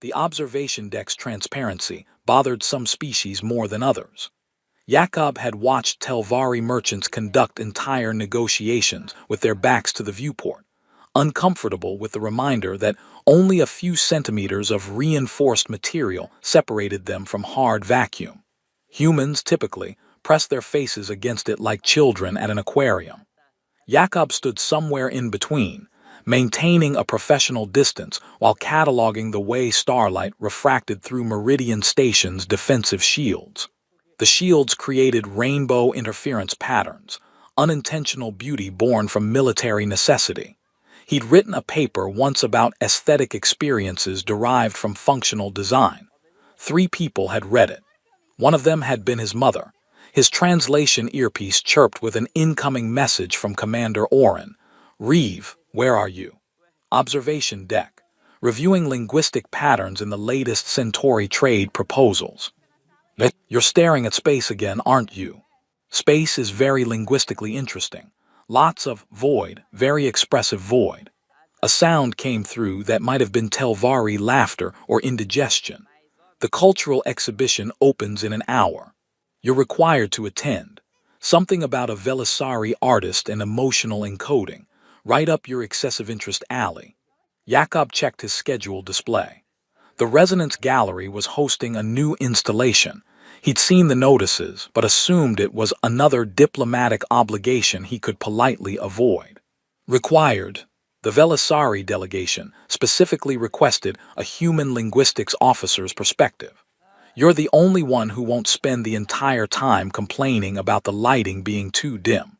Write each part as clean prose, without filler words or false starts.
The observation deck's transparency bothered some species more than others. Jakob had watched Telvari merchants conduct entire negotiations with their backs to the viewport, uncomfortable with the reminder that only a few centimeters of reinforced material separated them from hard vacuum. Humans, typically, press their faces against it like children at an aquarium. Jakob stood somewhere in between, maintaining a professional distance while cataloging the way starlight refracted through Meridian Station's defensive shields. The shields created rainbow interference patterns, unintentional beauty born from military necessity. He'd written a paper once about aesthetic experiences derived from functional design. 3 people had read it. One of them had been his mother. His translation earpiece chirped with an incoming message from Commander Oren. "Reeve, where are you?" Observation deck, reviewing linguistic patterns in the latest Centauri trade proposals. "You're staring at space again, aren't you?" Space is very linguistically interesting. Lots of void, very expressive void. A sound came through that might have been Telvari laughter or indigestion. The cultural exhibition opens in an hour. You're required to attend. Something about a Velisari artist and emotional encoding, right up your excessive interest alley. Jakob checked his schedule display. The Resonance Gallery was hosting a new installation. He'd seen the notices, but assumed it was another diplomatic obligation he could politely avoid. Required. The Velisari delegation specifically requested a human linguistics officer's perspective. You're the only one who won't spend the entire time complaining about the lighting being too dim.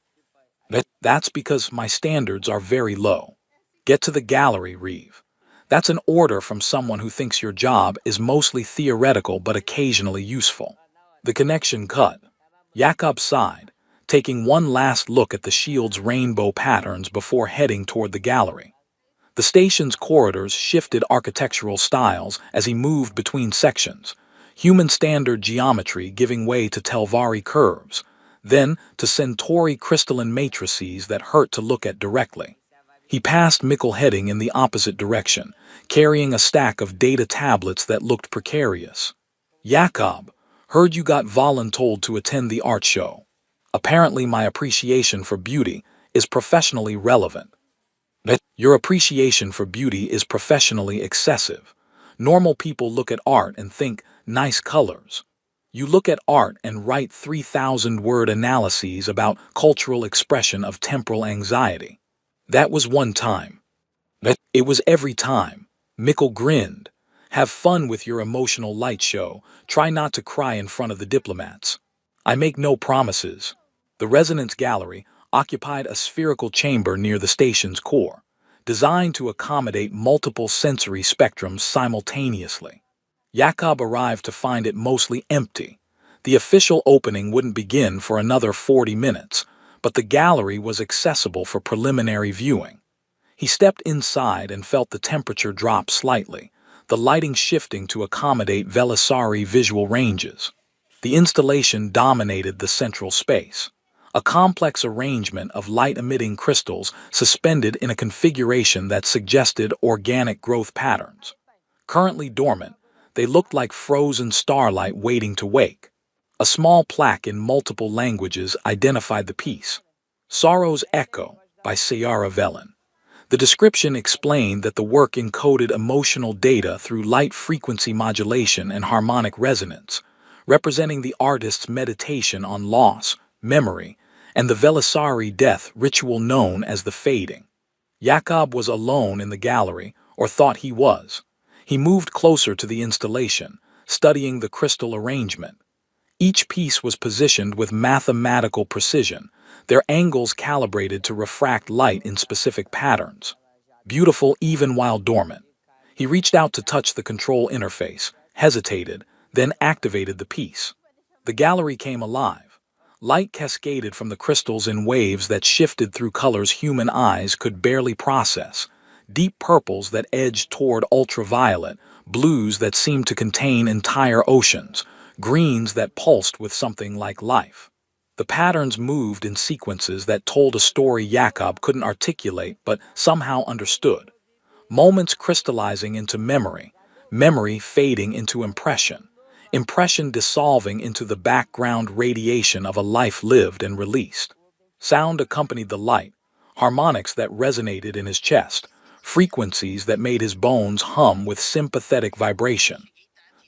That's because my standards are very low. Get to the gallery, Reeve. That's an order from someone who thinks your job is mostly theoretical but occasionally useful. The connection cut. Jakob sighed, taking one last look at the shield's rainbow patterns before heading toward the gallery. The station's corridors shifted architectural styles as he moved between sections, human standard geometry giving way to Telvari curves, then to Centauri crystalline matrices that hurt to look at directly. He passed Mikkel heading in the opposite direction, carrying a stack of data tablets that looked precarious. "Jakob, heard you got voluntold to attend the art show. Apparently my appreciation for beauty is professionally relevant." "Your appreciation for beauty is professionally excessive. Normal people look at art and think, nice colors. You look at art and write 3,000-word analyses about cultural expression of temporal anxiety." That was one time. It was every time. Mikkel grinned. "Have fun with your emotional light show. Try not to cry in front of the diplomats." "I make no promises." The Resonance Gallery occupied a spherical chamber near the station's core, designed to accommodate multiple sensory spectrums simultaneously. Jakob arrived to find it mostly empty. The official opening wouldn't begin for another 40 minutes, but the gallery was accessible for preliminary viewing. He stepped inside and felt the temperature drop slightly, the lighting shifting to accommodate Velisari visual ranges. The installation dominated the central space, a complex arrangement of light-emitting crystals suspended in a configuration that suggested organic growth patterns. Currently dormant, they looked like frozen starlight waiting to wake. A small plaque in multiple languages identified the piece. "Sorrow's Echo" by Ciara Velen. The description explained that the work encoded emotional data through light frequency modulation and harmonic resonance, representing the artist's meditation on loss, memory, and the Velisari death ritual known as the fading. Jakob was alone in the gallery, or thought he was. He moved closer to the installation, studying the crystal arrangement. Each piece was positioned with mathematical precision, their angles calibrated to refract light in specific patterns. Beautiful even while dormant. He reached out to touch the control interface, hesitated, then activated the piece. The gallery came alive. Light cascaded from the crystals in waves that shifted through colors human eyes could barely process. Deep purples that edged toward ultraviolet, blues that seemed to contain entire oceans, greens that pulsed with something like life. The patterns moved in sequences that told a story Jakob couldn't articulate but somehow understood. Moments crystallizing into memory, memory fading into impression, impression dissolving into the background radiation of a life lived and released. Sound accompanied the light, harmonics that resonated in his chest, frequencies that made his bones hum with sympathetic vibration.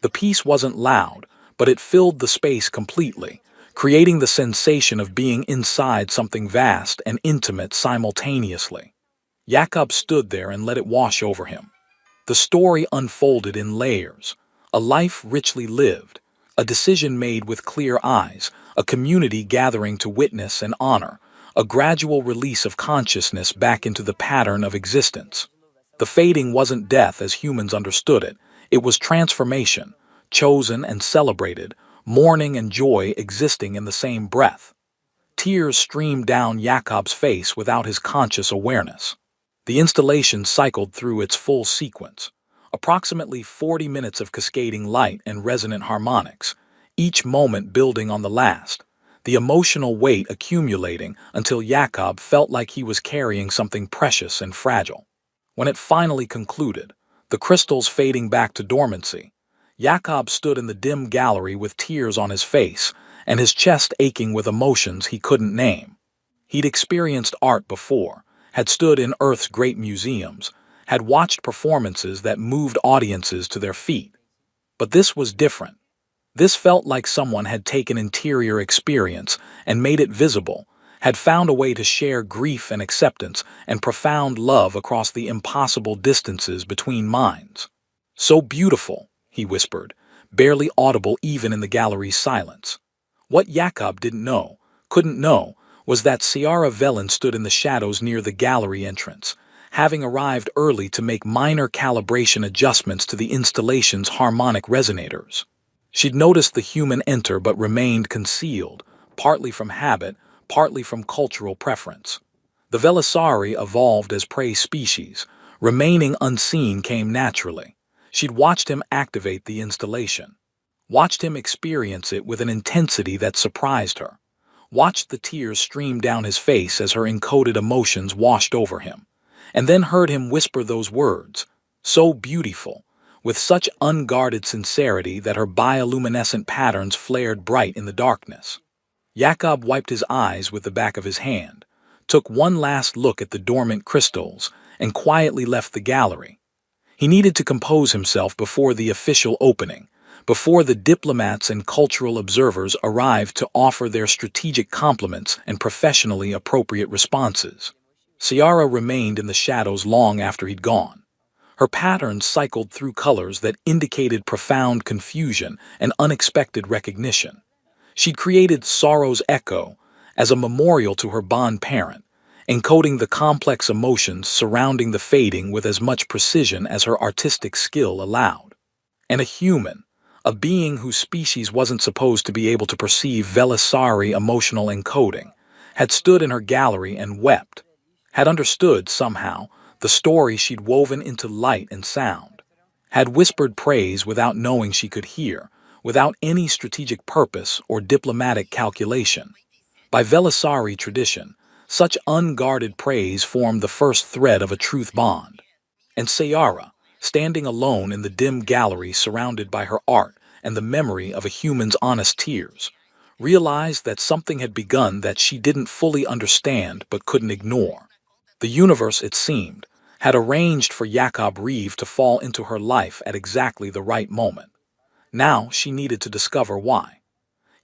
The piece wasn't loud, but it filled the space completely, creating the sensation of being inside something vast and intimate simultaneously. Jakob stood there and let it wash over him. The story unfolded in layers, a life richly lived, a decision made with clear eyes, a community gathering to witness and honor, a gradual release of consciousness back into the pattern of existence. The fading wasn't death as humans understood it, it was transformation, chosen and celebrated, mourning and joy existing in the same breath. Tears streamed down Jakob's face without his conscious awareness. The installation cycled through its full sequence, approximately 40 minutes of cascading light and resonant harmonics, each moment building on the last, the emotional weight accumulating until Jakob felt like he was carrying something precious and fragile. When it finally concluded, the crystals fading back to dormancy, Jakob stood in the dim gallery with tears on his face and his chest aching with emotions he couldn't name. He'd experienced art before, had stood in Earth's great museums, had watched performances that moved audiences to their feet. But this was different. This felt like someone had taken interior experience and made it visible, had found a way to share grief and acceptance and profound love across the impossible distances between minds. "So beautiful," he whispered, barely audible even in the gallery's silence. What Jakob couldn't know, was that Ciara Velen stood in the shadows near the gallery entrance, having arrived early to make minor calibration adjustments to the installation's harmonic resonators. She'd noticed the human enter but remained concealed, partly from habit, partly from cultural preference. The Velisari evolved as prey species, remaining unseen came naturally. She'd watched him activate the installation, watched him experience it with an intensity that surprised her, watched the tears stream down his face as her encoded emotions washed over him, and then heard him whisper those words, "So beautiful," with such unguarded sincerity that her bioluminescent patterns flared bright in the darkness. Jakob wiped his eyes with the back of his hand, took one last look at the dormant crystals, and quietly left the gallery. He needed to compose himself before the official opening, before the diplomats and cultural observers arrived to offer their strategic compliments and professionally appropriate responses. Ciara remained in the shadows long after he'd gone. Her patterns cycled through colors that indicated profound confusion and unexpected recognition. She'd created Sorrow's Echo as a memorial to her bond parent, encoding the complex emotions surrounding the fading with as much precision as her artistic skill allowed. And a human, a being whose species wasn't supposed to be able to perceive Velisari emotional encoding, had stood in her gallery and wept, had understood, somehow, the story she'd woven into light and sound, had whispered praise without knowing she could hear, without any strategic purpose or diplomatic calculation. By Velisari tradition, such unguarded praise formed the first thread of a truth bond. And Ciara, standing alone in the dim gallery surrounded by her art and the memory of a human's honest tears, realized that something had begun that she didn't fully understand but couldn't ignore. The universe, it seemed, had arranged for Jakob Reeve to fall into her life at exactly the right moment. Now she needed to discover why.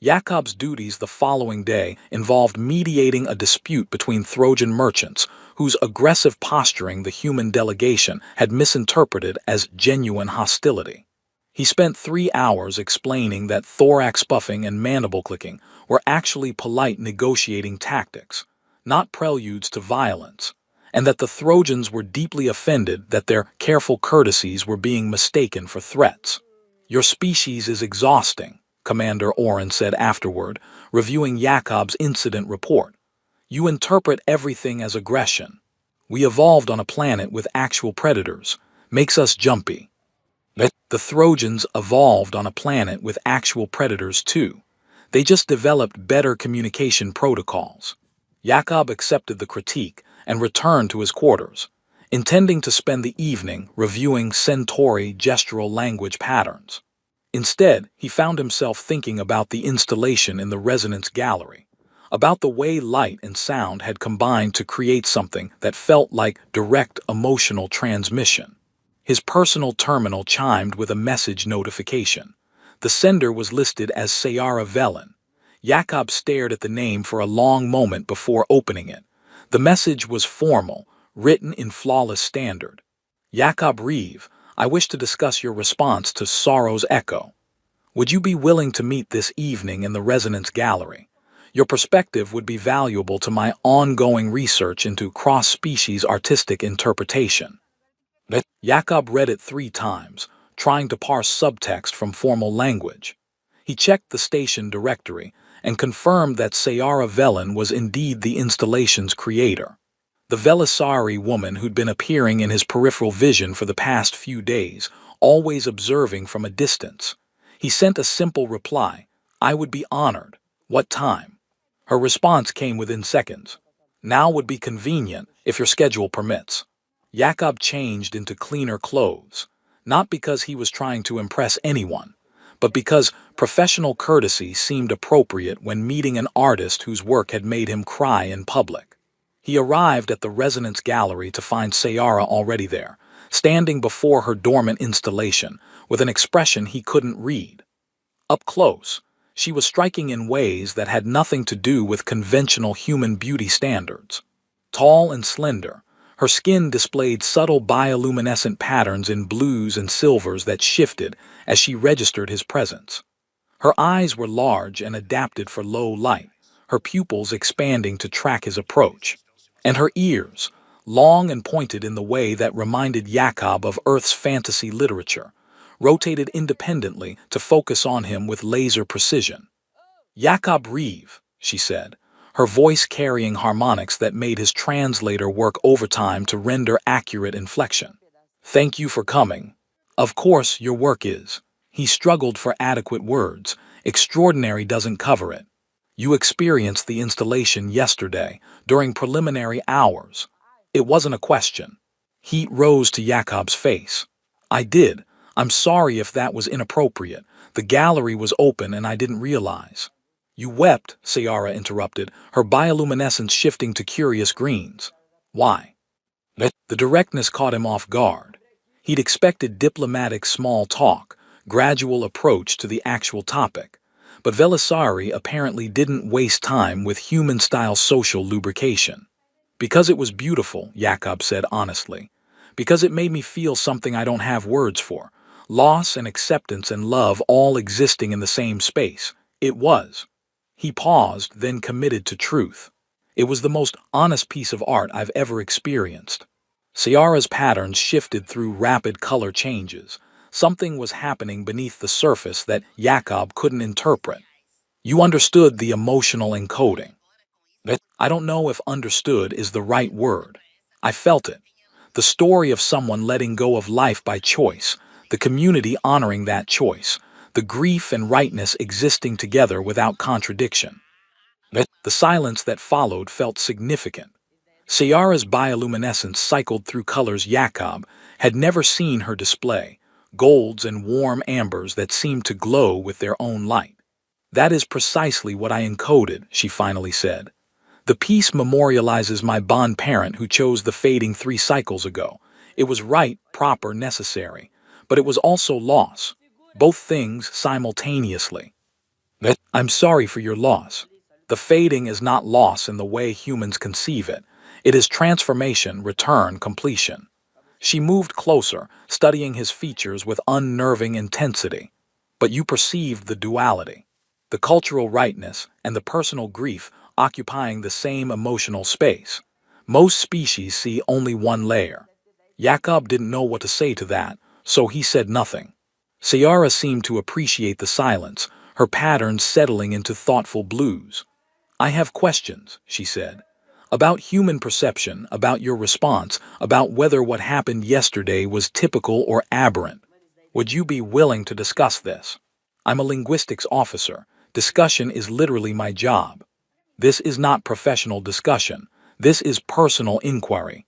Jakob's duties the following day involved mediating a dispute between Trojan merchants whose aggressive posturing the human delegation had misinterpreted as genuine hostility. He spent 3 hours explaining that thorax puffing and mandible clicking were actually polite negotiating tactics, not preludes to violence, and that the Trojans were deeply offended that their careful courtesies were being mistaken for threats. "Your species is exhausting," Commander Oren said afterward, reviewing Jakob's incident report. "You interpret everything as aggression. We evolved on a planet with actual predators. Makes us jumpy." The Trojans evolved on a planet with actual predators too. They just developed better communication protocols. Jakob accepted the critique and returned to his quarters. intending to spend the evening reviewing Centauri gestural language patterns. Instead, he found himself thinking about the installation in the resonance gallery, about the way light and sound had combined to create something that felt like direct emotional transmission. His personal terminal chimed with a message notification. The sender was listed as Sayara Velen. Jakob stared at the name for a long moment before opening it. The message was formal, written in flawless standard. Jakob Reeve, I wish to discuss your response to Sorrow's Echo. Would you be willing to meet this evening in the Resonance Gallery? Your perspective would be valuable to my ongoing research into cross-species artistic interpretation. Jakob read it 3 times, trying to parse subtext from formal language. He checked the station directory and confirmed that Sayara Velen was indeed the installation's creator. The Velisari woman who'd been appearing in his peripheral vision for the past few days, always observing from a distance. He sent a simple reply, I would be honored. What time? Her response came within seconds. Now would be convenient if your schedule permits. Jakob changed into cleaner clothes, not because he was trying to impress anyone, but because professional courtesy seemed appropriate when meeting an artist whose work had made him cry in public. He arrived at the Resonance Gallery to find Sayara already there, standing before her dormant installation, with an expression he couldn't read. Up close, she was striking in ways that had nothing to do with conventional human beauty standards. Tall and slender, her skin displayed subtle bioluminescent patterns in blues and silvers that shifted as she registered his presence. Her eyes were large and adapted for low light, her pupils expanding to track his approach. And her ears, long and pointed in the way that reminded Jakob of Earth's fantasy literature, rotated independently to focus on him with laser precision. Jakob Reeve, she said, her voice carrying harmonics that made his translator work overtime to render accurate inflection. Thank you for coming. Of course, your work is. He struggled for adequate words. Extraordinary doesn't cover it. You experienced the installation yesterday, during preliminary hours. It wasn't a question. Heat rose to Jakob's face. I did. I'm sorry if that was inappropriate. The gallery was open and I didn't realize. You wept, Sayara interrupted, her bioluminescence shifting to curious greens. Why? The directness caught him off guard. He'd expected diplomatic small talk, gradual approach to the actual topic. But Velisari apparently didn't waste time with human-style social lubrication. Because it was beautiful, Jakob said honestly. Because it made me feel something I don't have words for. Loss and acceptance and love all existing in the same space. It was. He paused, then committed to truth. It was the most honest piece of art I've ever experienced. Sayara's patterns shifted through rapid color changes. Something was happening beneath the surface that Jakob couldn't interpret. You understood the emotional encoding. I don't know if understood is the right word. I felt it. The story of someone letting go of life by choice, the community honoring that choice, the grief and rightness existing together without contradiction. The silence that followed felt significant. Sayara's bioluminescence cycled through colors Jakob had never seen her display, golds and warm ambers that seemed to glow with their own light. That is precisely what I encoded, she finally said. The piece memorializes my bond parent who chose the fading 3 cycles ago. It was right, proper, necessary, but it was also loss. Both things simultaneously. I'm sorry for your loss. The fading is not loss in the way humans conceive it. It is transformation, return, completion. She moved closer, studying his features with unnerving intensity. But you perceived the duality, the cultural rightness and the personal grief occupying the same emotional space. Most species see only one layer. Jakob didn't know what to say to that, so he said nothing. Sayara seemed to appreciate the silence, her patterns settling into thoughtful blues. I have questions, she said. About human perception, about your response, about whether what happened yesterday was typical or aberrant. Would you be willing to discuss this? I'm a linguistics officer. Discussion is literally my job. This is not professional discussion. This is personal inquiry.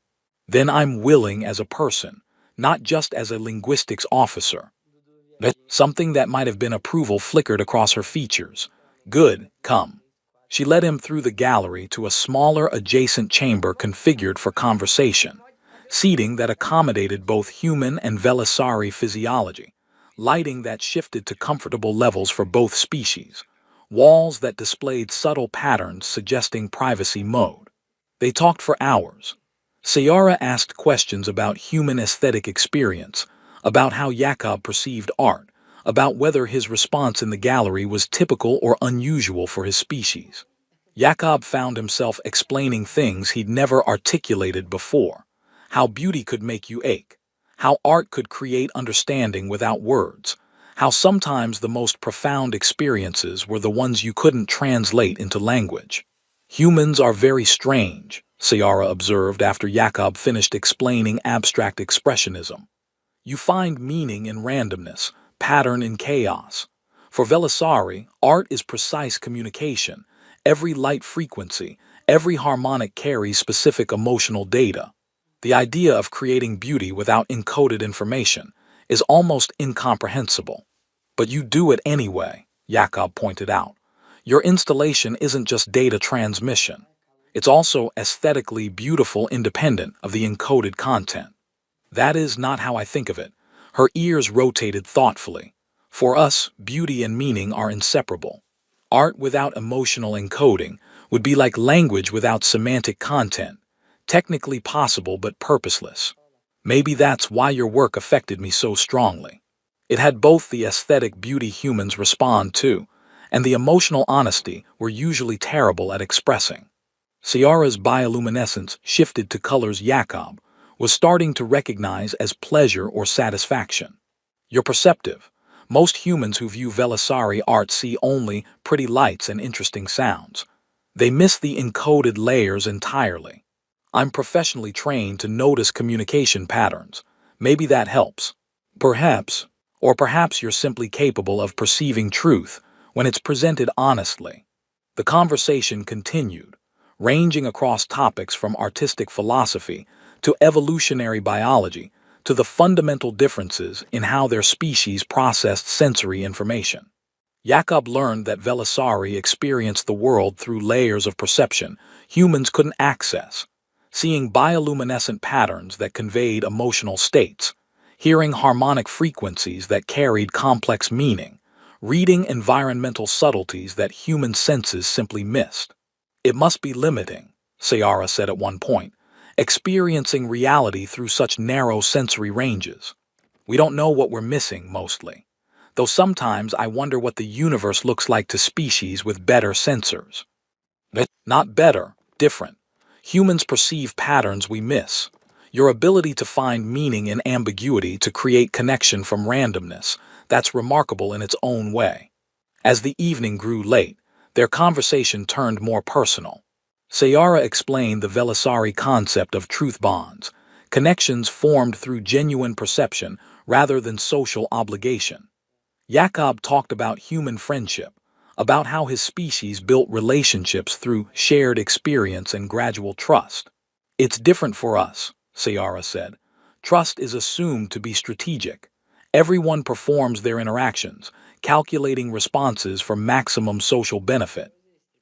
Then I'm willing as a person, not just as a linguistics officer. Something that might have been approval flickered across her features. Good, come. She led him through the gallery to a smaller adjacent chamber configured for conversation, seating that accommodated both human and Velisari physiology, lighting that shifted to comfortable levels for both species, walls that displayed subtle patterns suggesting privacy mode. They talked for hours. Sayara asked questions about human aesthetic experience, about how Jakob perceived art, about whether his response in the gallery was typical or unusual for his species. Jakob found himself explaining things he'd never articulated before: how beauty could make you ache, how art could create understanding without words, how sometimes the most profound experiences were the ones you couldn't translate into language. Humans are very strange, Sayara observed after Jakob finished explaining abstract expressionism. You find meaning in randomness, pattern in chaos. For Velisari, art is precise communication. Every light frequency, every harmonic carries specific emotional data. The idea of creating beauty without encoded information is almost incomprehensible. But you do it anyway, Jakob pointed out. Your installation isn't just data transmission. It's also aesthetically beautiful independent of the encoded content. That is not how I think of it. Her ears rotated thoughtfully. For us, beauty and meaning are inseparable. Art without emotional encoding would be like language without semantic content, technically possible but purposeless. Maybe that's why your work affected me so strongly. It had both the aesthetic beauty humans respond to, and the emotional honesty we're usually terrible at expressing. Sayara's bioluminescence shifted to colors Jakob was starting to recognize as pleasure or satisfaction. You're perceptive. Most humans who view Velisari art see only pretty lights and interesting sounds. They miss the encoded layers entirely. I'm professionally trained to notice communication patterns. Maybe that helps. Perhaps, or perhaps you're simply capable of perceiving truth when it's presented honestly. The conversation continued, ranging across topics from artistic philosophy to evolutionary biology to the fundamental differences in how their species processed sensory information. Jakob learned that Velisari experienced the world through layers of perception humans couldn't access, seeing bioluminescent patterns that conveyed emotional states, hearing harmonic frequencies that carried complex meaning, reading environmental subtleties that human senses simply missed. It must be limiting, Sayara said at one point, experiencing reality through such narrow sensory ranges. We don't know what we're missing, mostly. Though sometimes I wonder what the universe looks like to species with better sensors. Not better, different. Humans perceive patterns we miss. Your ability to find meaning in ambiguity, to create connection from randomness, that's remarkable in its own way. As the evening grew late, their conversation turned more personal. Sayara explained the Velisari concept of truth bonds, connections formed through genuine perception rather than social obligation. Jakob talked about human friendship, about how his species built relationships through shared experience and gradual trust. It's different for us, Sayara said. Trust is assumed to be strategic. Everyone performs their interactions, calculating responses for maximum social benefit.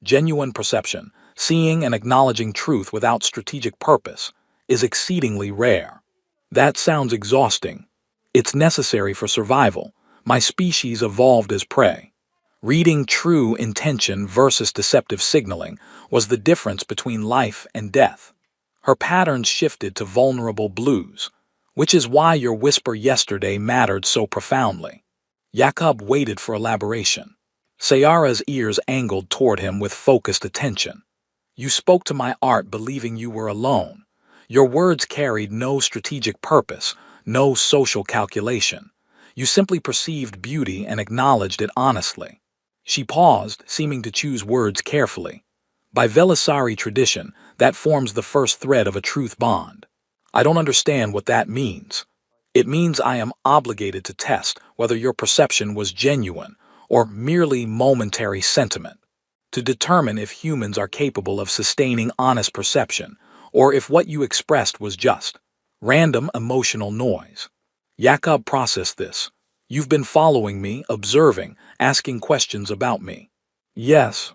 Genuine perception, seeing and acknowledging truth without strategic purpose, is exceedingly rare. That sounds exhausting. It's necessary for survival. My species evolved as prey. Reading true intention versus deceptive signaling was the difference between life and death. Her patterns shifted to vulnerable blues, which is why your whisper yesterday mattered so profoundly. Jakob waited for elaboration. Sayara's ears angled toward him with focused attention. You spoke to my art believing you were alone. Your words carried no strategic purpose, no social calculation. You simply perceived beauty and acknowledged it honestly. She paused, seeming to choose words carefully. By Velisari tradition, that forms the first thread of a truth bond. I don't understand what that means. It means I am obligated to test whether your perception was genuine or merely momentary sentiment, to determine if humans are capable of sustaining honest perception, or if what you expressed was just random emotional noise. Jakob processed this. You've been following me, observing, asking questions about me. Yes.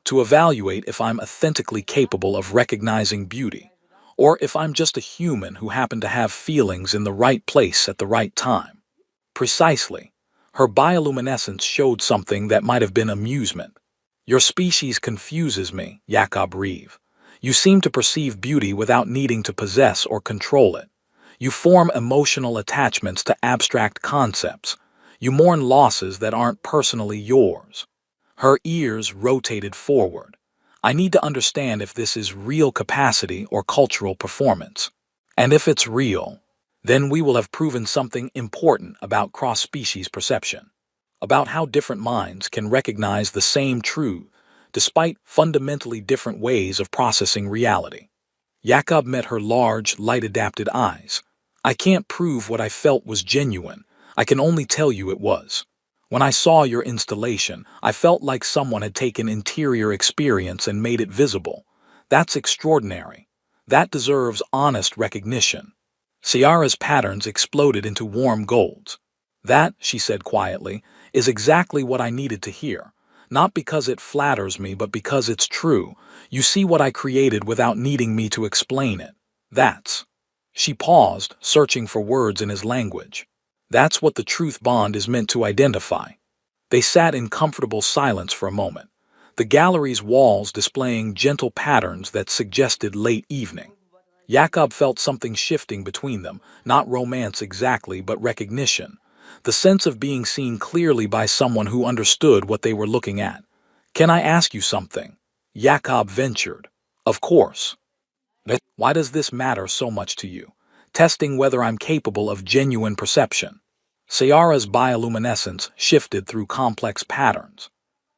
To evaluate if I'm authentically capable of recognizing beauty, or if I'm just a human who happened to have feelings in the right place at the right time. Precisely. Her bioluminescence showed something that might have been amusement. Your species confuses me, Jakob Reeve. You seem to perceive beauty without needing to possess or control it. You form emotional attachments to abstract concepts. You mourn losses that aren't personally yours. Her ears rotated forward. I need to understand if this is real capacity or cultural performance. And if it's real, then we will have proven something important about cross-species perception, about how different minds can recognize the same truth despite fundamentally different ways of processing reality. Jakob met her large, light-adapted eyes. I can't prove what I felt was genuine. I can only tell you it was. When I saw your installation, I felt like someone had taken interior experience and made it visible. That's extraordinary. That deserves honest recognition. Ciara's patterns exploded into warm golds. That, she said quietly, is exactly what I needed to hear. Not because it flatters me, but because it's true. You see what I created without needing me to explain it. That's. She paused, searching for words in his language. That's what the truth bond is meant to identify. They sat in comfortable silence for a moment, the gallery's walls displaying gentle patterns that suggested late evening. Jakob felt something shifting between them, not romance exactly, but recognition. The sense of being seen clearly by someone who understood what they were looking at. Can I ask you something? Jakob ventured. Of course. Why does this matter so much to you? Testing whether I'm capable of genuine perception. Ciara's bioluminescence shifted through complex patterns.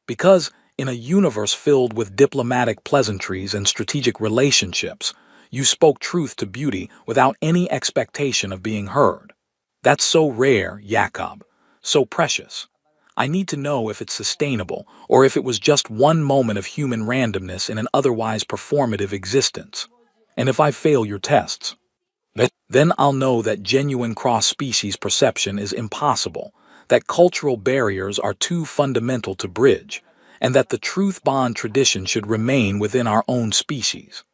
Because, in a universe filled with diplomatic pleasantries and strategic relationships, you spoke truth to beauty without any expectation of being heard. That's so rare, Jakob. So precious. I need to know if it's sustainable, or if it was just one moment of human randomness in an otherwise performative existence. And if I fail your tests, then I'll know that genuine cross-species perception is impossible, that cultural barriers are too fundamental to bridge, and that the truth bond tradition should remain within our own species.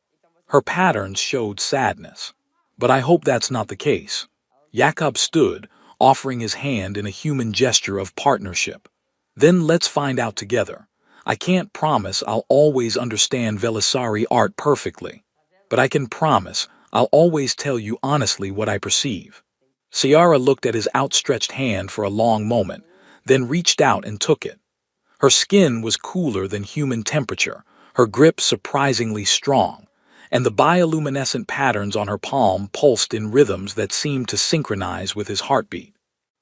Her patterns showed sadness. But I hope that's not the case. Jakob stood, offering his hand in a human gesture of partnership. Then let's find out together. I can't promise I'll always understand Velisari art perfectly, but I can promise I'll always tell you honestly what I perceive. Ciara looked at his outstretched hand for a long moment, then reached out and took it. Her skin was cooler than human temperature, her grip surprisingly strong, and the bioluminescent patterns on her palm pulsed in rhythms that seemed to synchronize with his heartbeat.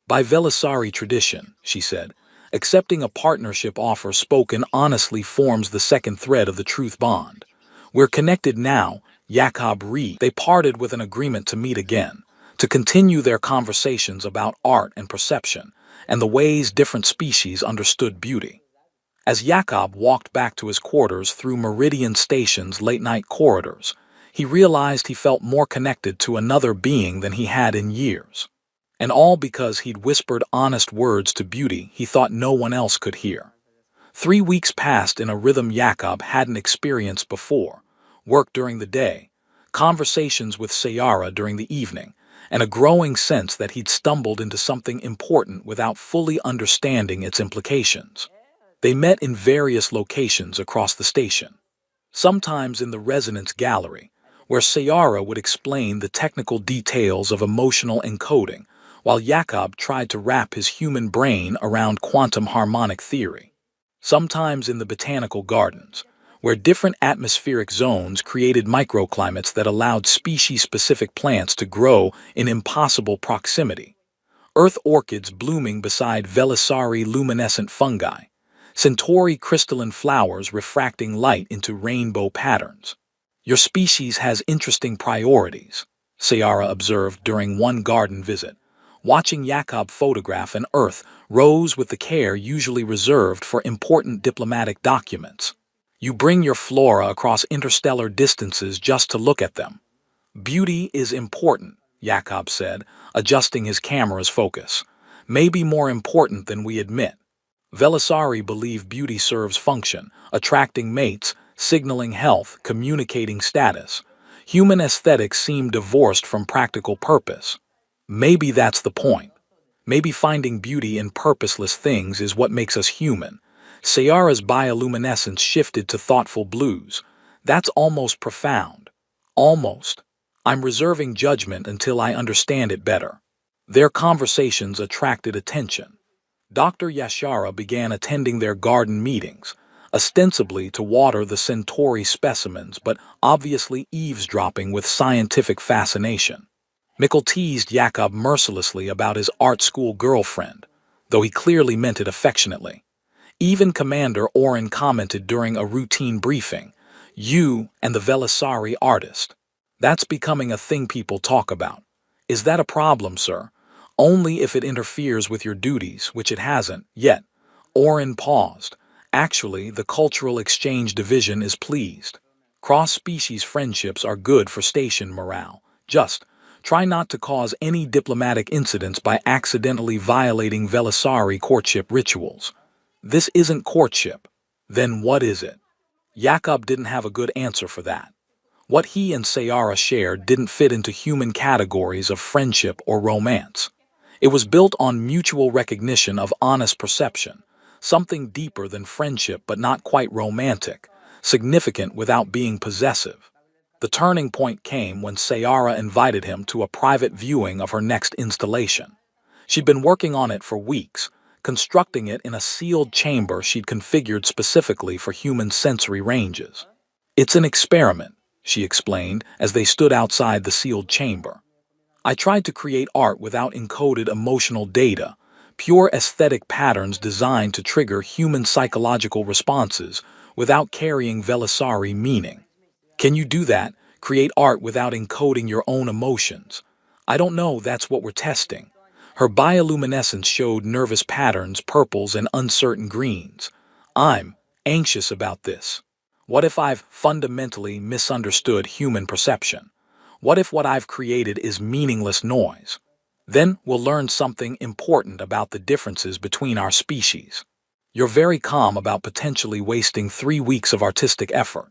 By Velisari tradition, she said, accepting a partnership offer spoken honestly forms the second thread of the truth bond. We're connected now, Jakob Reeve. They parted with an agreement to meet again, to continue their conversations about art and perception, and the ways different species understood beauty. As Jakob walked back to his quarters through Meridian Station's late-night corridors, he realized he felt more connected to another being than he had in years. And all because he'd whispered honest words to beauty he thought no one else could hear. 3 weeks passed in a rhythm Jakob hadn't experienced before: work during the day, conversations with Ciara during the evening, and a growing sense that he'd stumbled into something important without fully understanding its implications. They met in various locations across the station, sometimes in the resonance gallery, where Ciara would explain the technical details of emotional encoding, while Jakob tried to wrap his human brain around quantum harmonic theory. Sometimes in the botanical gardens, where different atmospheric zones created microclimates that allowed species-specific plants to grow in impossible proximity. Earth orchids blooming beside Velisari luminescent fungi, Centauri crystalline flowers refracting light into rainbow patterns. Your species has interesting priorities, Ciara observed during one garden visit. Watching Jakob photograph an Earth rose with the care usually reserved for important diplomatic documents. You bring your flora across interstellar distances just to look at them. Beauty is important, Jakob said, adjusting his camera's focus. Maybe more important than we admit. Velisari believe beauty serves function, attracting mates, signaling health, communicating status. Human aesthetics seem divorced from practical purpose. Maybe that's the point. Maybe finding beauty in purposeless things is what makes us human. Sayara's bioluminescence shifted to thoughtful blues. That's almost profound. Almost. I'm reserving judgment until I understand it better. Their conversations attracted attention. Dr. Yashara began attending their garden meetings, ostensibly to water the Centauri specimens, but obviously eavesdropping with scientific fascination. Mikkel teased Jakob mercilessly about his art school girlfriend, though he clearly meant it affectionately. Even Commander Oren commented during a routine briefing, "You and the Velisari artist. That's becoming a thing people talk about. Is that a problem, sir? Only if it interferes with your duties, which it hasn't, yet." Oren paused. Actually, the Cultural Exchange Division is pleased. Cross-species friendships are good for station morale. Just try not to cause any diplomatic incidents by accidentally violating Velisari courtship rituals. This isn't courtship. Then what is it? Jakob didn't have a good answer for that. What he and Sayara shared didn't fit into human categories of friendship or romance. It was built on mutual recognition of honest perception, something deeper than friendship but not quite romantic, significant without being possessive. The turning point came when Sayara invited him to a private viewing of her next installation. She'd been working on it for weeks, constructing it in a sealed chamber she'd configured specifically for human sensory ranges. "It's an experiment," she explained as they stood outside the sealed chamber. "I tried to create art without encoded emotional data, pure aesthetic patterns designed to trigger human psychological responses without carrying Velisari meaning. Can you do that? Create art without encoding your own emotions? I don't know, that's what we're testing." Her bioluminescence showed nervous patterns, purples and uncertain greens. "I'm anxious about this. What if I've fundamentally misunderstood human perception? What if what I've created is meaningless noise? Then we'll learn something important about the differences between our species." "You're very calm about potentially wasting 3 weeks of artistic effort.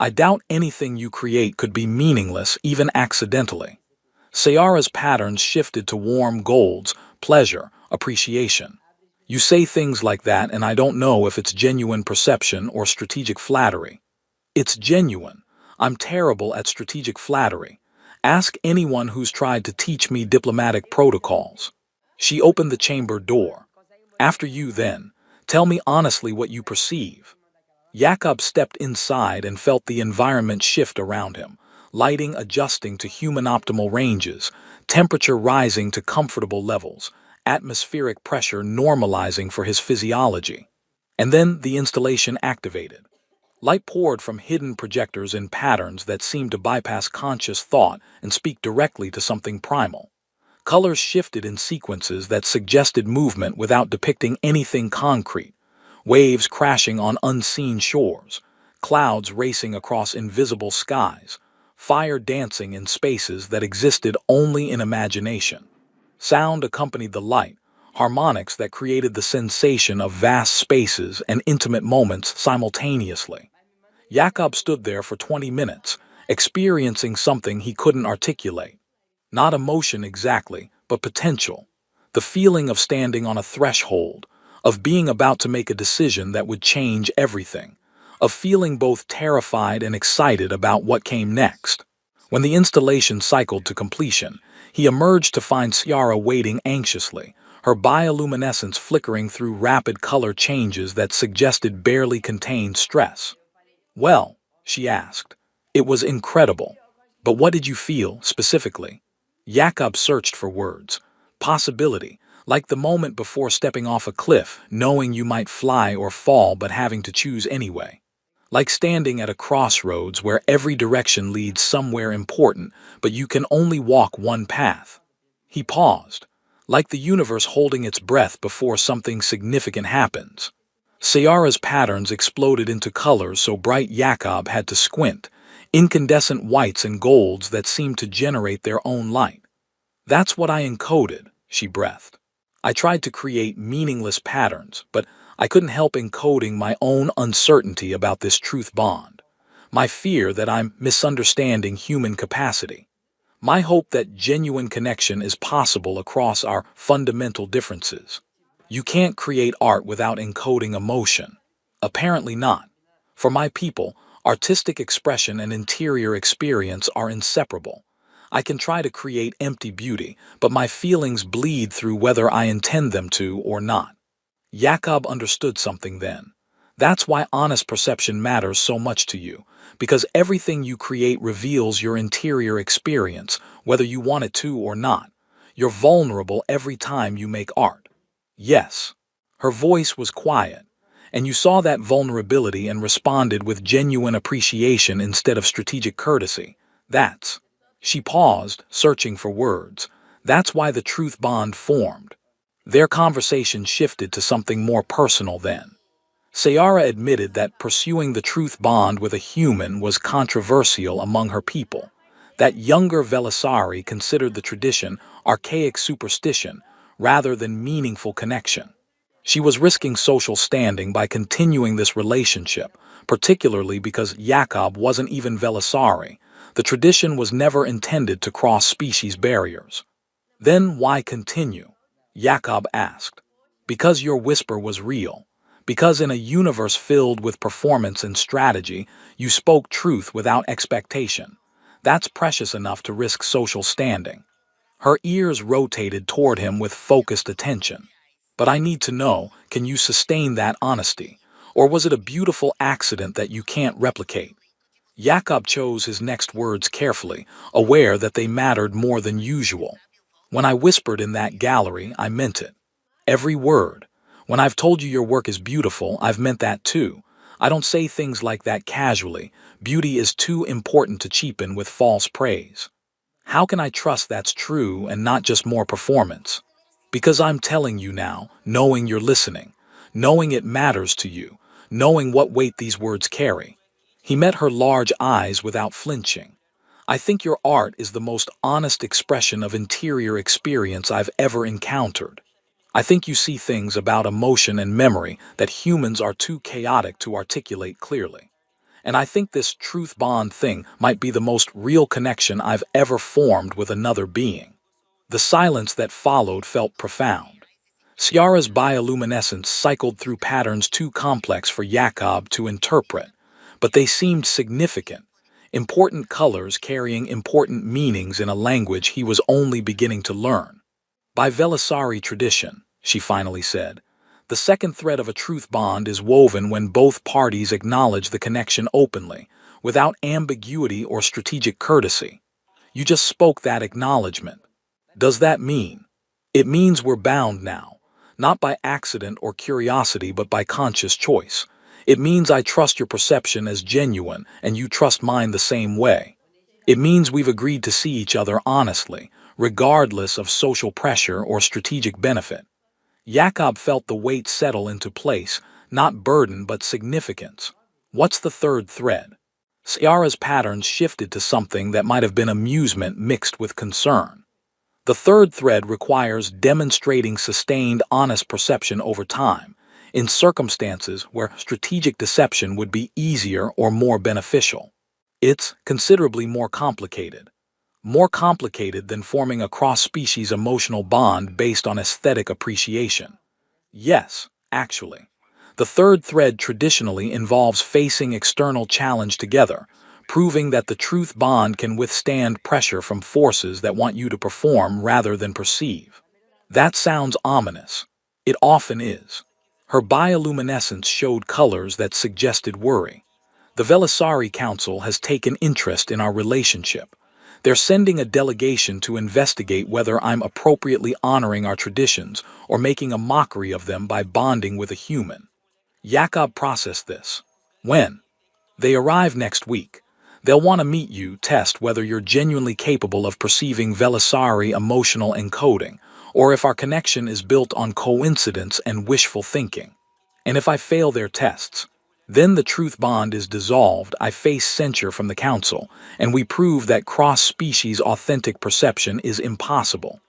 I doubt anything you create could be meaningless, even accidentally." Sayara's patterns shifted to warm golds, pleasure, appreciation. "You say things like that and I don't know if it's genuine perception or strategic flattery." "It's genuine. I'm terrible at strategic flattery. Ask anyone who's tried to teach me diplomatic protocols." She opened the chamber door. "After you, then. Tell me honestly what you perceive." Jakob stepped inside and felt the environment shift around him, lighting adjusting to human optimal ranges, temperature rising to comfortable levels, atmospheric pressure normalizing for his physiology. And then the installation activated. Light poured from hidden projectors in patterns that seemed to bypass conscious thought and speak directly to something primal. Colors shifted in sequences that suggested movement without depicting anything concrete. Waves crashing on unseen shores, clouds racing across invisible skies, fire dancing in spaces that existed only in imagination. Sound accompanied the light, harmonics that created the sensation of vast spaces and intimate moments simultaneously. Jakob stood there for 20 minutes, experiencing something he couldn't articulate. Not emotion exactly, but potential. The feeling of standing on a threshold, of being about to make a decision that would change everything, of feeling both terrified and excited about what came next. When the installation cycled to completion, he emerged to find Sayara waiting anxiously, her bioluminescence flickering through rapid color changes that suggested barely contained stress. "Well," she asked, "it was incredible. But what did you feel, specifically?" Jakob searched for words. Possibility, like the moment before stepping off a cliff, knowing you might fly or fall but having to choose anyway. Like standing at a crossroads where every direction leads somewhere important, but you can only walk one path. He paused, like the universe holding its breath before something significant happens. Sayara's patterns exploded into colors so bright Jakob had to squint, incandescent whites and golds that seemed to generate their own light. That's what I encoded, she breathed. I tried to create meaningless patterns, but I couldn't help encoding my own uncertainty about this truth bond, my fear that I'm misunderstanding human capacity, my hope that genuine connection is possible across our fundamental differences. You can't create art without encoding emotion. Apparently not. For my people, artistic expression and interior experience are inseparable. I can try to create empty beauty, but my feelings bleed through whether I intend them to or not. Jakob understood something then. That's why honest perception matters so much to you, because everything you create reveals your interior experience, whether you want it to or not. You're vulnerable every time you make art. Yes. Her voice was quiet, and you saw that vulnerability and responded with genuine appreciation instead of strategic courtesy. That's. She paused, searching for words. That's why the truth bond formed. Their conversation shifted to something more personal then. Sayara admitted that pursuing the truth bond with a human was controversial among her people, that younger Velisari considered the tradition archaic superstition rather than meaningful connection. She was risking social standing by continuing this relationship, particularly because Jakob wasn't even Velisari. The tradition was never intended to cross species barriers. Then why continue? Jakob asked. Because your whisper was real. Because in a universe filled with performance and strategy, you spoke truth without expectation. That's precious enough to risk social standing. Her ears rotated toward him with focused attention. But I need to know, can you sustain that honesty? Or was it a beautiful accident that you can't replicate? Jakob chose his next words carefully, aware that they mattered more than usual. When I whispered in that gallery, I meant it. Every word. When I've told you your work is beautiful, I've meant that too. I don't say things like that casually. Beauty is too important to cheapen with false praise. How can I trust that's true and not just more performance? Because I'm telling you now, knowing you're listening, knowing it matters to you, knowing what weight these words carry. He met her large eyes without flinching. I think your art is the most honest expression of interior experience I've ever encountered. I think you see things about emotion and memory that humans are too chaotic to articulate clearly. And I think this truth bond thing might be the most real connection I've ever formed with another being. The silence that followed felt profound. Ciara's bioluminescence cycled through patterns too complex for Jakob to interpret, but they seemed significant, important colors carrying important meanings in a language he was only beginning to learn. By Velisari tradition, she finally said, the second thread of a truth bond is woven when both parties acknowledge the connection openly, without ambiguity or strategic courtesy. You just spoke that acknowledgement. Does that mean? It means we're bound now, not by accident or curiosity but by conscious choice. It means I trust your perception as genuine and you trust mine the same way. It means we've agreed to see each other honestly, regardless of social pressure or strategic benefit. Jakob felt the weight settle into place, not burden but significance. What's the third thread? Ciara's patterns shifted to something that might have been amusement mixed with concern. The third thread requires demonstrating sustained honest perception over time, in circumstances where strategic deception would be easier or more beneficial. It's considerably more complicated. More complicated than forming a cross-species emotional bond based on aesthetic appreciation. Yes, actually. The third thread traditionally involves facing external challenge together, proving that the truth bond can withstand pressure from forces that want you to perform rather than perceive. That sounds ominous. It often is. Her bioluminescence showed colors that suggested worry. The Velisari Council has taken interest in our relationship. They're sending a delegation to investigate whether I'm appropriately honoring our traditions or making a mockery of them by bonding with a human. Jakob processed this. When? They arrive next week. They'll want to meet you, test whether you're genuinely capable of perceiving Velisari emotional encoding, or if our connection is built on coincidence and wishful thinking. And if I fail their tests, then the truth bond is dissolved, I face censure from the council, and we prove that cross-species authentic perception is impossible.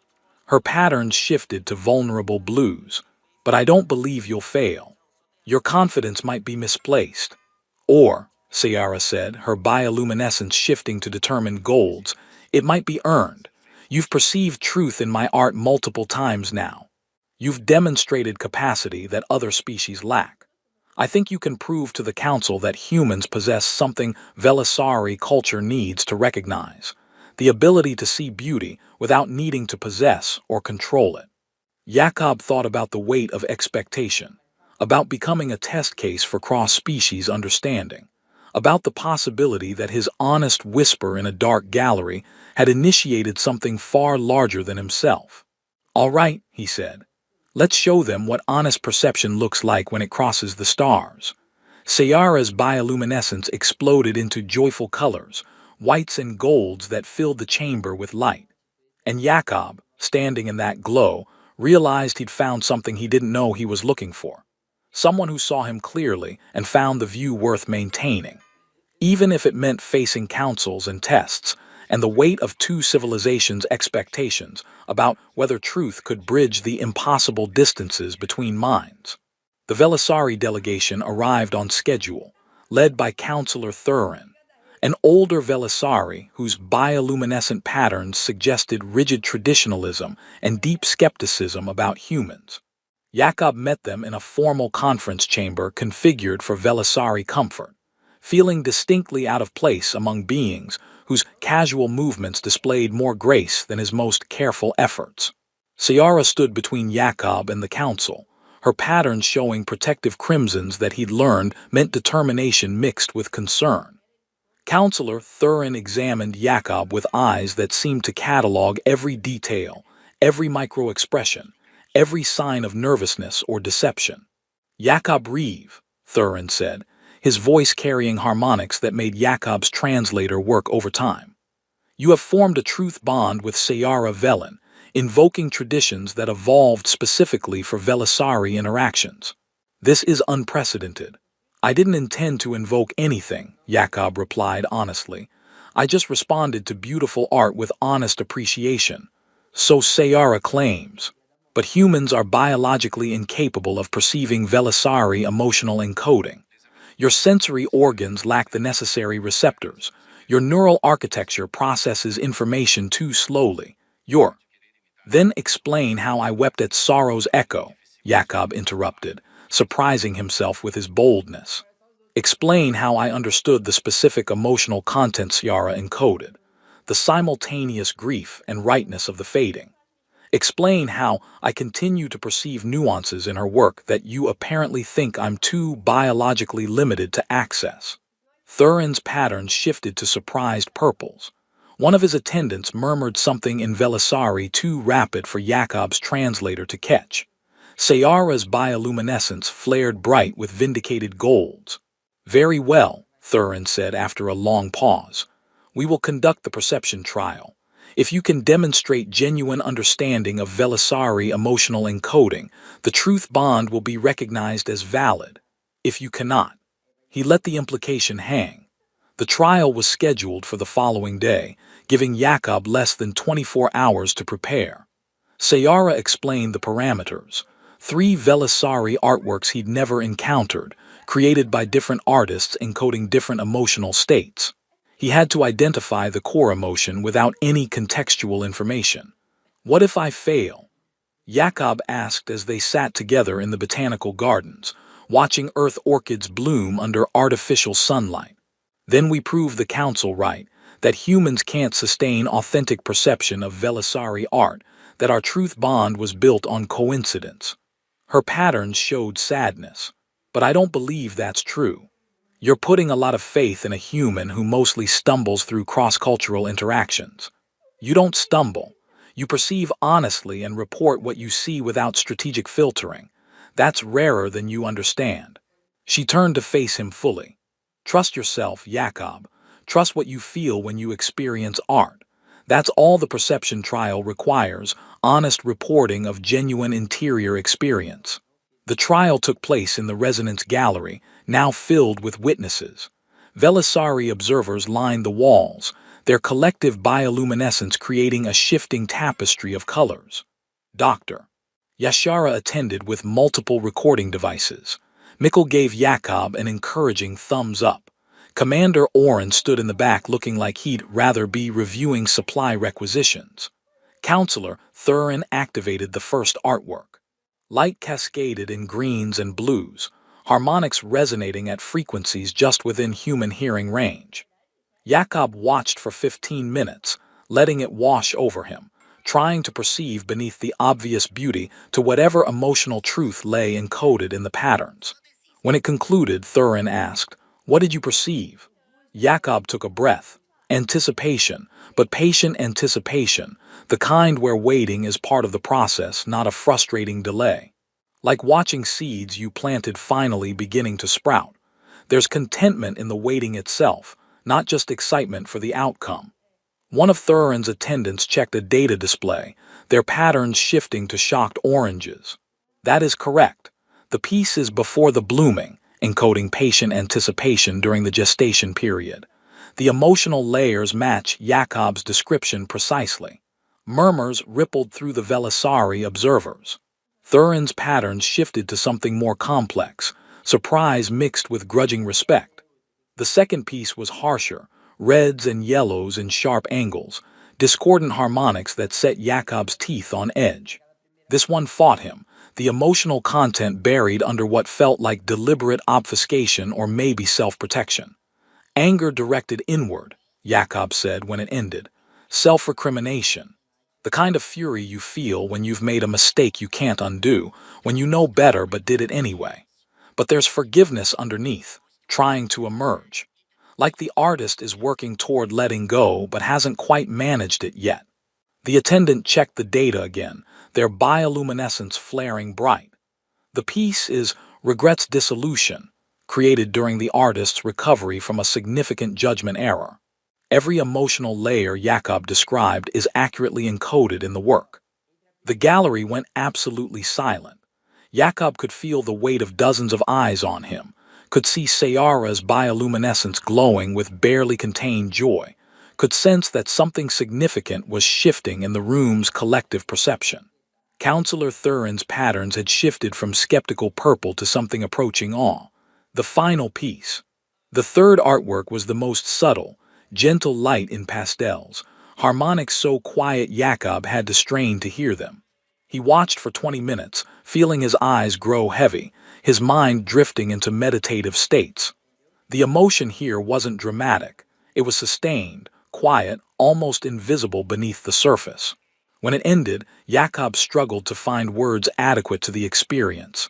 Her patterns shifted to vulnerable blues. But I don't believe you'll fail. Your confidence might be misplaced. Or, Sayara said, her bioluminescence shifting to determine golds, it might be earned. You've perceived truth in my art multiple times now. You've demonstrated capacity that other species lack. I think you can prove to the council that humans possess something Velisari culture needs to recognize, the ability to see beauty without needing to possess or control it. Jakob thought about the weight of expectation, about becoming a test case for cross-species understanding, about the possibility that his honest whisper in a dark gallery had initiated something far larger than himself. "All right," he said. "Let's show them what honest perception looks like when it crosses the stars." Sayara's bioluminescence exploded into joyful colors, whites and golds that filled the chamber with light. And Jakob, standing in that glow, realized he'd found something he didn't know he was looking for. Someone who saw him clearly and found the view worth maintaining, even if it meant facing councils and tests, and the weight of two civilizations' expectations about whether truth could bridge the impossible distances between minds. The Velisari delegation arrived on schedule, led by Councillor Thurin, an older Velisari whose bioluminescent patterns suggested rigid traditionalism and deep skepticism about humans. Jakob met them in a formal conference chamber configured for Velisari comfort, feeling distinctly out of place among beings whose casual movements displayed more grace than his most careful efforts. Sayara stood between Jakob and the council, her patterns showing protective crimsons that he'd learned meant determination mixed with concern. Councillor Thurin examined Jakob with eyes that seemed to catalog every detail, every micro-expression, every sign of nervousness or deception. "Jakob Reeve," Thurin said, his voice carrying harmonics that made Jakob's translator work overtime. "You have formed a truth bond with Sayara Velen, invoking traditions that evolved specifically for Velisari interactions. This is unprecedented." "I didn't intend to invoke anything," Jakob replied honestly. "I just responded to beautiful art with honest appreciation." "So Sayara claims. But humans are biologically incapable of perceiving Velisari emotional encoding. Your sensory organs lack the necessary receptors. Your neural architecture processes information too slowly. Then explain how I wept at sorrow's echo," Jakob interrupted, surprising himself with his boldness. "Explain how I understood the specific emotional content Sayara encoded, the simultaneous grief and rightness of the fading. Explain how I continue to perceive nuances in her work that you apparently think I'm too biologically limited to access." Thurin's patterns shifted to surprised purples. One of his attendants murmured something in Velisari too rapid for Jakob's translator to catch. Sayara's bioluminescence flared bright with vindicated golds. "Very well," Thurin said after a long pause. "We will conduct the perception trial. If you can demonstrate genuine understanding of Velisari emotional encoding, the truth bond will be recognized as valid. If you cannot..." He let the implication hang. The trial was scheduled for the following day, giving Jakob less than 24 hours to prepare. Sayara explained the parameters. 3 Velisari artworks he'd never encountered, created by different artists encoding different emotional states. He had to identify the core emotion without any contextual information. "What if I fail?" Jakob asked as they sat together in the botanical gardens, watching earth orchids bloom under artificial sunlight. "Then we prove the council right, that humans can't sustain authentic perception of Velisari art, that our truth bond was built on coincidence." Her patterns showed sadness. "But I don't believe that's true. You're putting a lot of faith in a human who mostly stumbles through cross-cultural interactions. You don't stumble. You perceive honestly and report what you see without strategic filtering. That's rarer than you understand." She turned to face him fully. "Trust yourself, Jakob. Trust what you feel when you experience art. That's all the perception trial requires, honest reporting of genuine interior experience." The trial took place in the resonance gallery, now filled with witnesses. Velisari observers lined the walls, their collective bioluminescence creating a shifting tapestry of colors. Dr. Yashara attended with multiple recording devices. Mikkel gave Jakob an encouraging thumbs up. Commander Oren stood in the back looking like he'd rather be reviewing supply requisitions. Counselor Thurin activated the first artwork. Light cascaded in greens and blues, harmonics resonating at frequencies just within human hearing range. Jakob watched for 15 minutes, letting it wash over him, trying to perceive beneath the obvious beauty to whatever emotional truth lay encoded in the patterns. When it concluded, Thurin asked, "What did you perceive?" Jakob took a breath. Anticipation, but patient anticipation, the kind where waiting is part of the process, not a frustrating delay. Like watching seeds you planted finally beginning to sprout. There's contentment in the waiting itself, not just excitement for the outcome. One of Thurin's attendants checked a data display, their patterns shifting to shocked oranges. That is correct. The piece is before the blooming, encoding patient anticipation during the gestation period. The emotional layers match Jakob's description precisely. Murmurs rippled through the Velisari observers. Thurin's patterns shifted to something more complex, surprise mixed with grudging respect. The second piece was harsher, reds and yellows in sharp angles, discordant harmonics that set Jakob's teeth on edge. This one fought him, the emotional content buried under what felt like deliberate obfuscation or maybe self-protection. Anger directed inward, Jakob said when it ended. Self-recrimination. The kind of fury you feel when you've made a mistake you can't undo, when you know better but did it anyway. But there's forgiveness underneath, trying to emerge. Like the artist is working toward letting go but hasn't quite managed it yet. The attendant checked the data again, their bioluminescence flaring bright. The piece is Regrets Dissolution, created during the artist's recovery from a significant judgment error. Every emotional layer Jakob described is accurately encoded in the work. The gallery went absolutely silent. Jakob could feel the weight of dozens of eyes on him, could see Sayara's bioluminescence glowing with barely contained joy, could sense that something significant was shifting in the room's collective perception. Counselor Thurin's patterns had shifted from skeptical purple to something approaching awe. The final piece. The third artwork was the most subtle, gentle light in pastels, harmonics so quiet Jakob had to strain to hear them. He watched for 20 minutes, feeling his eyes grow heavy, his mind drifting into meditative states. The emotion here wasn't dramatic. It was sustained, quiet, almost invisible beneath the surface. When it ended, Jakob struggled to find words adequate to the experience.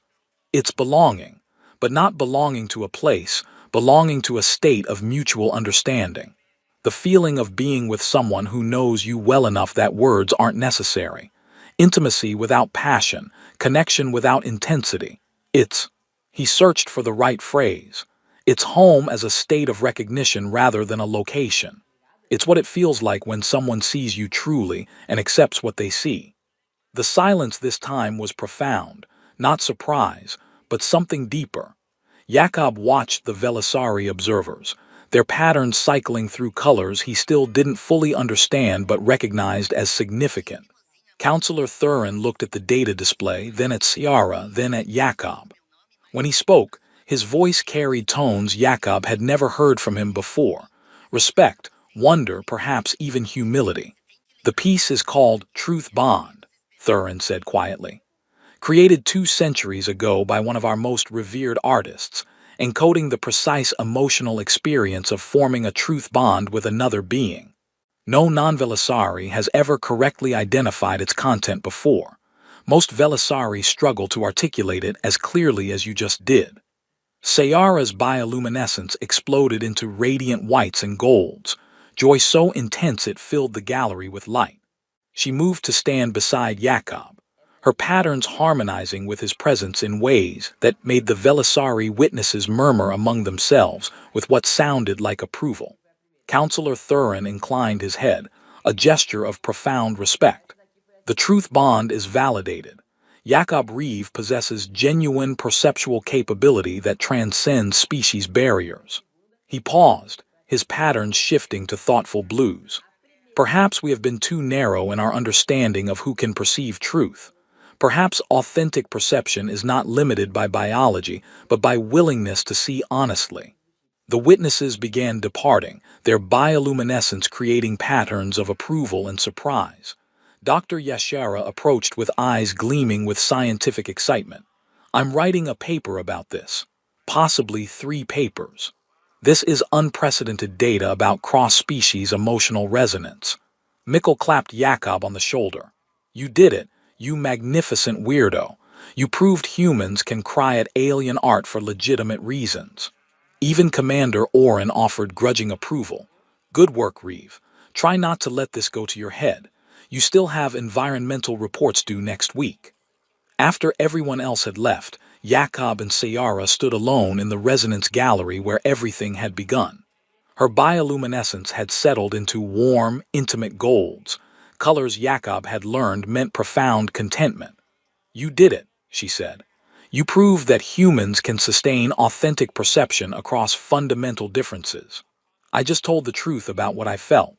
It's belonging, but not belonging to a place, belonging to a state of mutual understanding. The feeling of being with someone who knows you well enough that words aren't necessary. Intimacy without passion, connection without intensity. He searched for the right phrase. It's home as a state of recognition rather than a location. It's what it feels like when someone sees you truly and accepts what they see. The silence this time was profound, not surprise, but something deeper. Jakob watched the Velisari observers, their patterns cycling through colors he still didn't fully understand but recognized as significant. Counselor Thurin looked at the data display, then at Sayara, then at Jakob. When he spoke, his voice carried tones Jakob had never heard from him before. Respect, wonder, perhaps even humility. The piece is called Truth Bond, Thurin said quietly. Created 2 centuries ago by one of our most revered artists, encoding the precise emotional experience of forming a truth bond with another being. No non-Velisari has ever correctly identified its content before. Most Velisari struggle to articulate it as clearly as you just did. Sayara's bioluminescence exploded into radiant whites and golds, joy so intense it filled the gallery with light. She moved to stand beside Jakob, her patterns harmonizing with his presence in ways that made the Velisari witnesses murmur among themselves with what sounded like approval. Counselor Thurin inclined his head, a gesture of profound respect. The truth bond is validated. Jakob Reeve possesses genuine perceptual capability that transcends species barriers. He paused, his patterns shifting to thoughtful blues. Perhaps we have been too narrow in our understanding of who can perceive truth. Perhaps authentic perception is not limited by biology, but by willingness to see honestly. The witnesses began departing, their bioluminescence creating patterns of approval and surprise. Dr. Yashara approached with eyes gleaming with scientific excitement. I'm writing a paper about this. Possibly 3 papers. This is unprecedented data about cross-species emotional resonance. Mikkel clapped Jakob on the shoulder. You did it, you magnificent weirdo. You proved humans can cry at alien art for legitimate reasons. Even Commander Oren offered grudging approval. Good work, Reeve. Try not to let this go to your head. You still have environmental reports due next week. After everyone else had left, Jakob and Sayara stood alone in the resonance gallery where everything had begun. Her bioluminescence had settled into warm, intimate golds, colors Jakob had learned meant profound contentment. You did it, she said. You proved that humans can sustain authentic perception across fundamental differences. I just told the truth about what I felt.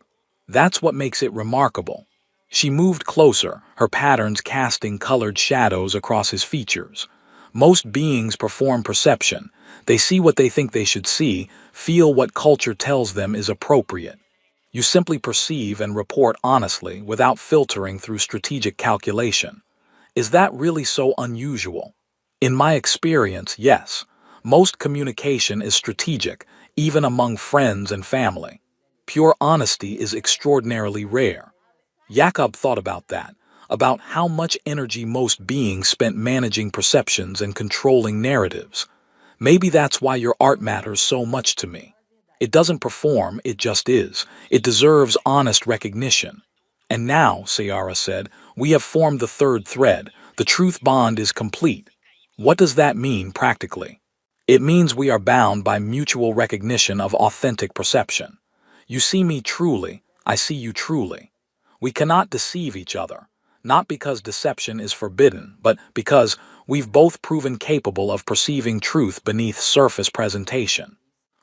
That's what makes it remarkable. She moved closer, her patterns casting colored shadows across his features. Most beings perform perception. They see what they think they should see, feel what culture tells them is appropriate. You simply perceive and report honestly without filtering through strategic calculation. Is that really so unusual? In my experience, yes. Most communication is strategic, even among friends and family. Pure honesty is extraordinarily rare. Jakob thought about that, about how much energy most beings spent managing perceptions and controlling narratives. Maybe that's why your art matters so much to me. It doesn't perform, it just is. It deserves honest recognition. And now, Sayara said, we have formed the 3rd thread. The truth bond is complete. What does that mean practically? It means we are bound by mutual recognition of authentic perception. You see me truly, I see you truly. We cannot deceive each other, not because deception is forbidden, but because we've both proven capable of perceiving truth beneath surface presentation.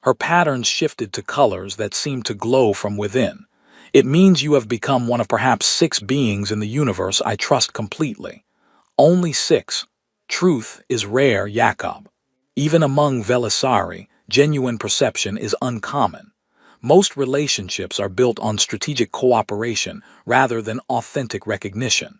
Her patterns shifted to colors that seemed to glow from within. It means you have become one of perhaps 6 beings in the universe I trust completely. Only 6. Truth is rare, Jakob. Even among Velisari, genuine perception is uncommon. Most relationships are built on strategic cooperation rather than authentic recognition.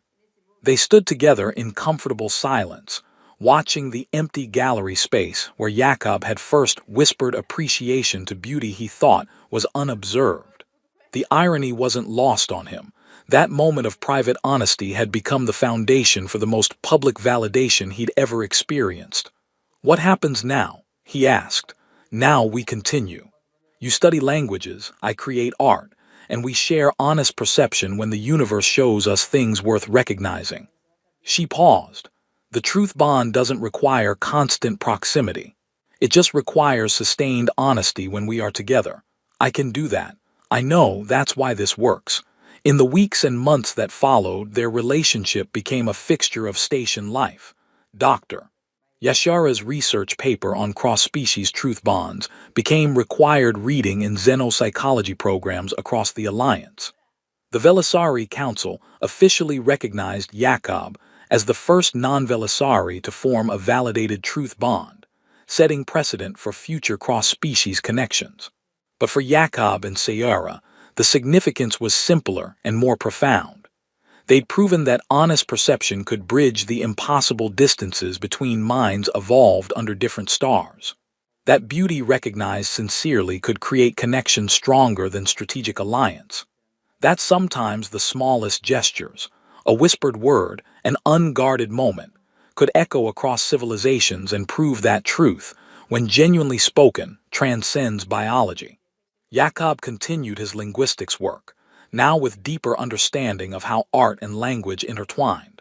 They stood together in comfortable silence, watching the empty gallery space where Jakob had first whispered appreciation to beauty he thought was unobserved. The irony wasn't lost on him. That moment of private honesty had become the foundation for the most public validation he'd ever experienced. What happens now? He asked. Now we continue. You study languages, I create art, and we share honest perception when the universe shows us things worth recognizing. She paused. The truth bond doesn't require constant proximity. It just requires sustained honesty when we are together. I can do that. I know that's why this works. In the weeks and months that followed, their relationship became a fixture of station life. Dr. Yashara's research paper on cross-species truth bonds became required reading in xenopsychology programs across the Alliance. The Velisari Council officially recognized Jakob as the first non-Velisari to form a validated truth bond, setting precedent for future cross-species connections. But for Jakob and Sayara, the significance was simpler and more profound. They'd proven that honest perception could bridge the impossible distances between minds evolved under different stars. That beauty recognized sincerely could create connections stronger than strategic alliance. That sometimes the smallest gestures, a whispered word, an unguarded moment, could echo across civilizations and prove that truth, when genuinely spoken, transcends biology. Jakob continued his linguistics work, now with deeper understanding of how art and language intertwined.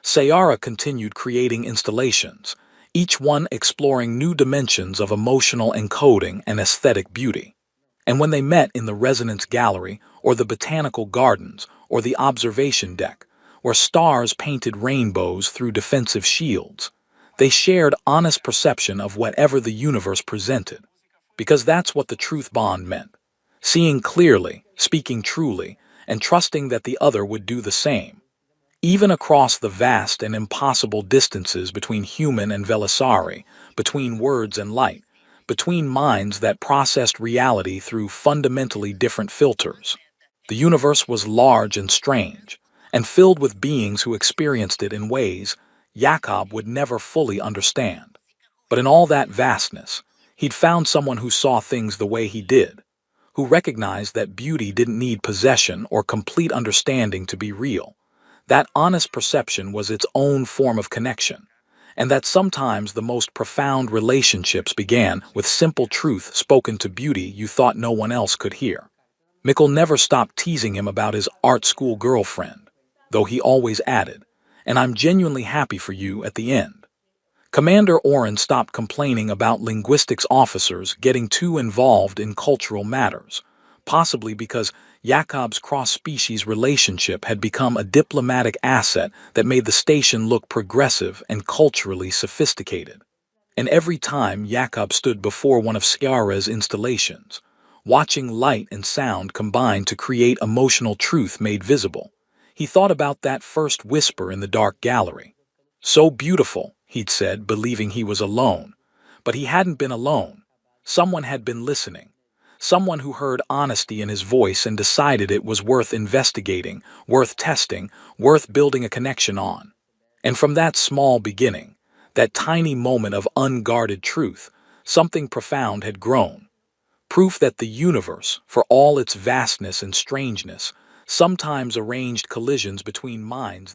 Sayara continued creating installations, each one exploring new dimensions of emotional encoding and aesthetic beauty. And when they met in the resonance gallery or the botanical gardens or the observation deck, where stars painted rainbows through defensive shields. They shared honest perception of whatever the universe presented, because that's what the truth bond meant. Seeing clearly, speaking truly, and trusting that the other would do the same. Even across the vast and impossible distances between human and Velisari, between words and light, between minds that processed reality through fundamentally different filters. The universe was large and strange, and filled with beings who experienced it in ways Jakob would never fully understand. But in all that vastness, he'd found someone who saw things the way he did, who recognized that beauty didn't need possession or complete understanding to be real. That honest perception was its own form of connection, and that sometimes the most profound relationships began with simple truth spoken to beauty you thought no one else could hear. Mikkel never stopped teasing him about his art school girlfriend, though he always added, "And I'm genuinely happy for you at the end." Commander Oren stopped complaining about linguistics officers getting too involved in cultural matters, possibly because Jakob's cross-species relationship had become a diplomatic asset that made the station look progressive and culturally sophisticated. And every time Jakob stood before one of Sciarra's installations, watching light and sound combine to create emotional truth made visible, he thought about that first whisper in the dark gallery. "So beautiful," he'd said, believing he was alone. But he hadn't been alone. Someone had been listening. Someone who heard honesty in his voice and decided it was worth investigating, worth testing, worth building a connection on. And from that small beginning, that tiny moment of unguarded truth, something profound had grown. Proof that the universe, for all its vastness and strangeness, sometimes arranged collisions between minds